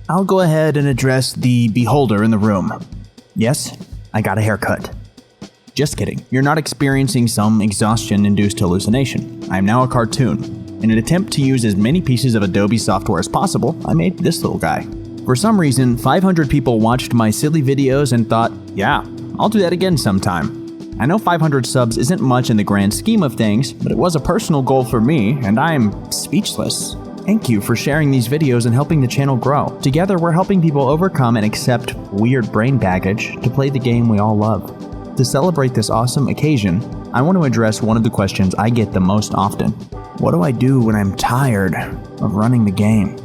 I'll go ahead and address the beholder in the room. Yes, I got a haircut. Just kidding, you're not experiencing some exhaustion-induced hallucination. I am now a cartoon. In an attempt to use as many pieces of Adobe software as possible, I made this little guy. For some reason, 500 people watched my silly videos and thought, yeah, I'll do that again sometime. I know 500 subs isn't much in the grand scheme of things, but it was a personal goal for me, and I am speechless. Thank you for sharing these videos and helping the channel grow. Together, we're helping people overcome and accept weird brain baggage to play the game we all love. To celebrate this awesome occasion, I want to address one of the questions I get the most often. What do I do when I'm tired of running the game?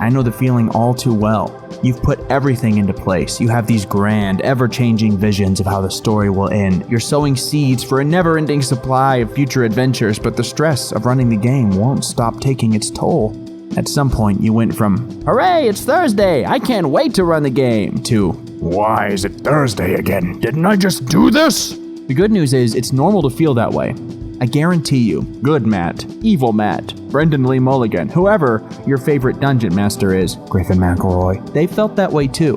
I know the feeling all too well. You've put everything into place. You have these grand, ever-changing visions of how the story will end. You're sowing seeds for a never-ending supply of future adventures, but the stress of running the game won't stop taking its toll. At some point, you went from, hooray, it's Thursday, I can't wait to run the game, to, why is it Thursday again? Didn't I just do this? The good news is, it's normal to feel that way. I guarantee you, good Matt, evil Matt, Brendan Lee Mulligan, whoever your favorite dungeon master is, Griffin McElroy, they felt that way too.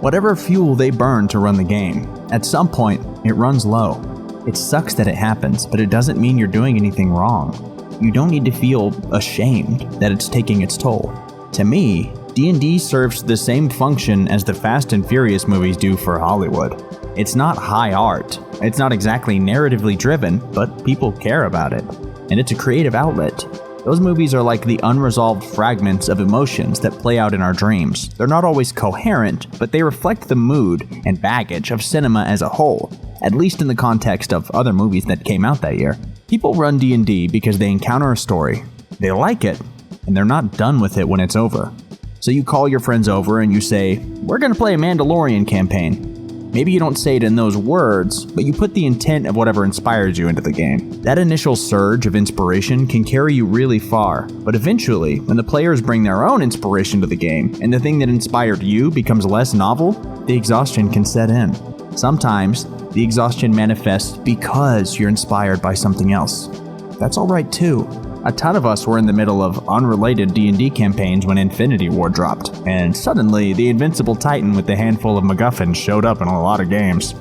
Whatever fuel they burn to run the game, at some point, it runs low. It sucks that it happens, but it doesn't mean you're doing anything wrong. You don't need to feel ashamed that it's taking its toll. To me, D&D serves the same function as the Fast and Furious movies do for Hollywood. It's not high art. It's not exactly narratively driven, but people care about it. And it's a creative outlet. Those movies are like the unresolved fragments of emotions that play out in our dreams. They're not always coherent, but they reflect the mood and baggage of cinema as a whole, at least in the context of other movies that came out that year. People run D&D because they encounter a story, they like it, and they're not done with it when it's over. So you call your friends over and you say, we're gonna play a Mandalorian campaign. Maybe you don't say it in those words, but you put the intent of whatever inspires you into the game. That initial surge of inspiration can carry you really far, but eventually, when the players bring their own inspiration to the game, and the thing that inspired you becomes less novel, the exhaustion can set in. Sometimes, the exhaustion manifests because you're inspired by something else. That's alright too. A ton of us were in the middle of unrelated D&D campaigns when Infinity War dropped, and suddenly the invincible titan with a handful of MacGuffins showed up in a lot of games.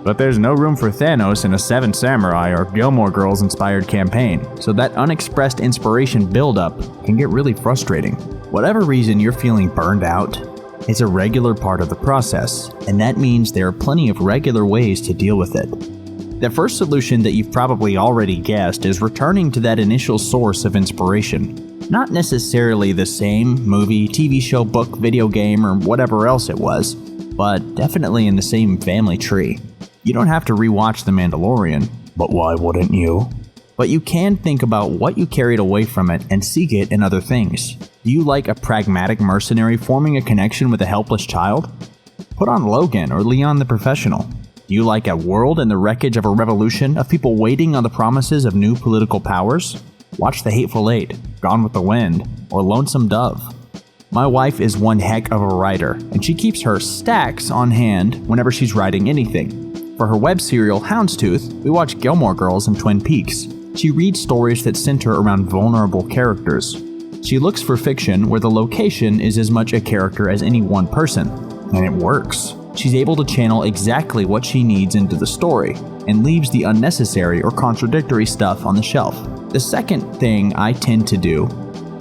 But there's no room for Thanos in a Seven Samurai or Gilmore Girls inspired campaign, so that unexpressed inspiration buildup can get really frustrating. Whatever reason you're feeling burned out, it's a regular part of the process, and that means there are plenty of regular ways to deal with it. The first solution that you've probably already guessed is returning to that initial source of inspiration. Not necessarily the same movie, TV show, book, video game, or whatever else it was, but definitely in the same family tree. You don't have to rewatch The Mandalorian, but why wouldn't you? But you can think about what you carried away from it and seek it in other things. Do you like a pragmatic mercenary forming a connection with a helpless child? Put on Logan or Leon the Professional. Do you like a world in the wreckage of a revolution of people waiting on the promises of new political powers? Watch The Hateful Eight, Gone with the Wind, or Lonesome Dove. My wife is one heck of a writer, and she keeps her stacks on hand whenever she's writing anything. For her web serial Houndstooth, we watch Gilmore Girls and Twin Peaks. She reads stories that center around vulnerable characters. She looks for fiction where the location is as much a character as any one person, and it works. She's able to channel exactly what she needs into the story, and leaves the unnecessary or contradictory stuff on the shelf. The second thing I tend to do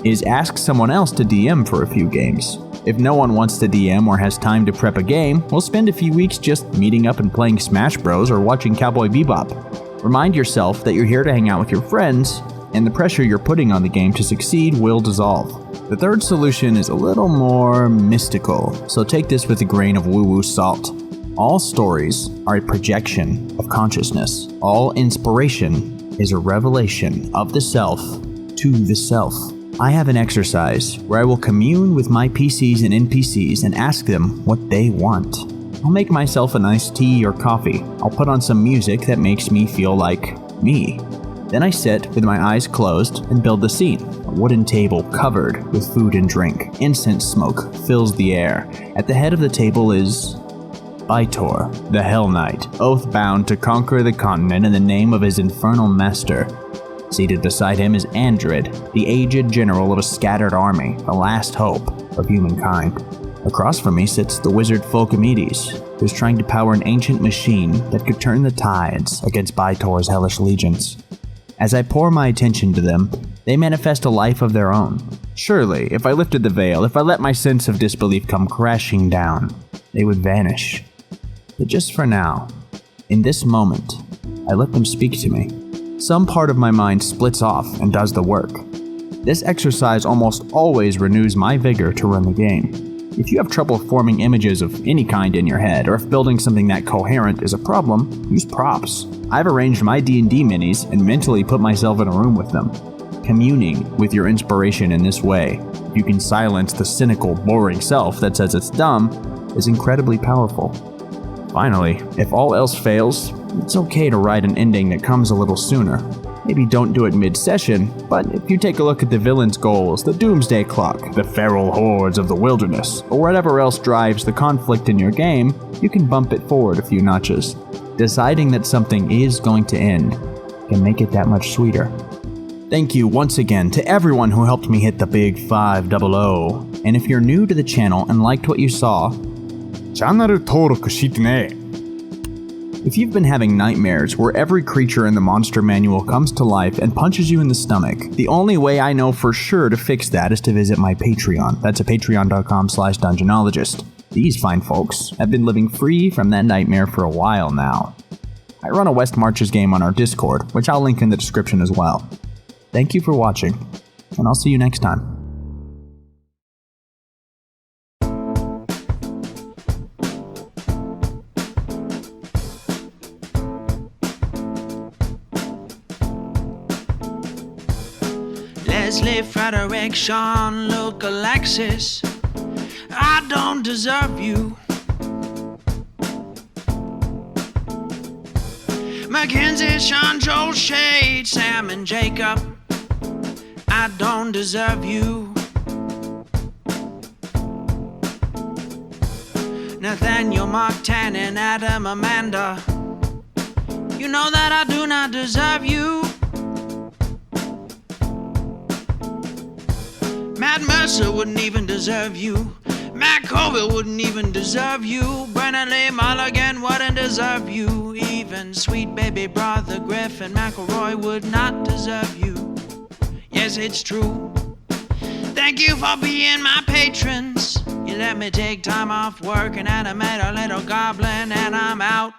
is ask someone else to DM for a few games. If no one wants to DM or has time to prep a game, we'll spend a few weeks just meeting up and playing Smash Bros. Or watching Cowboy Bebop. Remind yourself that you're here to hang out with your friends, and the pressure you're putting on the game to succeed will dissolve. The third solution is a little more mystical, so take this with a grain of woo-woo salt. All stories are a projection of consciousness. All inspiration is a revelation of the self to the self. I have an exercise where I will commune with my PCs and NPCs and ask them what they want. I'll make myself a nice tea or coffee. I'll put on some music that makes me feel like me. Then I sit with my eyes closed and build the scene. A wooden table covered with food and drink. Incense smoke fills the air. At the head of the table is Baitor, the Hell Knight, oath-bound to conquer the continent in the name of his infernal master. Seated beside him is Andred, the aged general of a scattered army, the last hope of humankind. Across from me sits the wizard Folcomedes, who's trying to power an ancient machine that could turn the tides against Baitor's hellish legions. As I pour my attention to them, they manifest a life of their own. Surely, if I lifted the veil, if I let my sense of disbelief come crashing down, they would vanish. But just for now, in this moment, I let them speak to me. Some part of my mind splits off and does the work. This exercise almost always renews my vigor to run the game. If you have trouble forming images of any kind in your head, or if building something that coherent is a problem, use props. I've arranged my D&D minis and mentally put myself in a room with them. Communing with your inspiration in this way, if you can silence the cynical, boring self that says it's dumb, is incredibly powerful. Finally, if all else fails, it's okay to write an ending that comes a little sooner. Maybe don't do it mid-session, but if you take a look at the villain's goals, the doomsday clock, the feral hordes of the wilderness, or whatever else drives the conflict in your game, you can bump it forward a few notches. Deciding that something is going to end can make it that much sweeter. Thank you once again to everyone who helped me hit the big 500. And if you're new to the channel and liked what you saw, チャンネル登録してね。 if you've been having nightmares where every creature in the monster manual comes to life and punches you in the stomach, the only way I know for sure to fix that is to visit my Patreon. That's at patreon.com/dungeonologist. These fine folks have been living free from that nightmare for a while now. I run a West Marches game on our Discord, which I'll link in the description as well. Thank you for watching, and I'll see you next time. Leslie, Frederik, Shawn, Luke, Alexis, I don't deserve you. Mackenzie, Shawn, Joel, Shade, Sam, and Jacob, I don't deserve you. Nathaniel, Mark, Tannyn, Adam, Amanda, you know that I do not deserve you. Matt Mercer wouldn't even deserve you. Matt Colville wouldn't even deserve you. Brennan Lee Mulligan wouldn't deserve you. Even sweet baby brother Griffin McElroy would not deserve you. Yes, it's true. Thank you for being my patrons. You let me take time off work and animate a little goblin, and I'm out.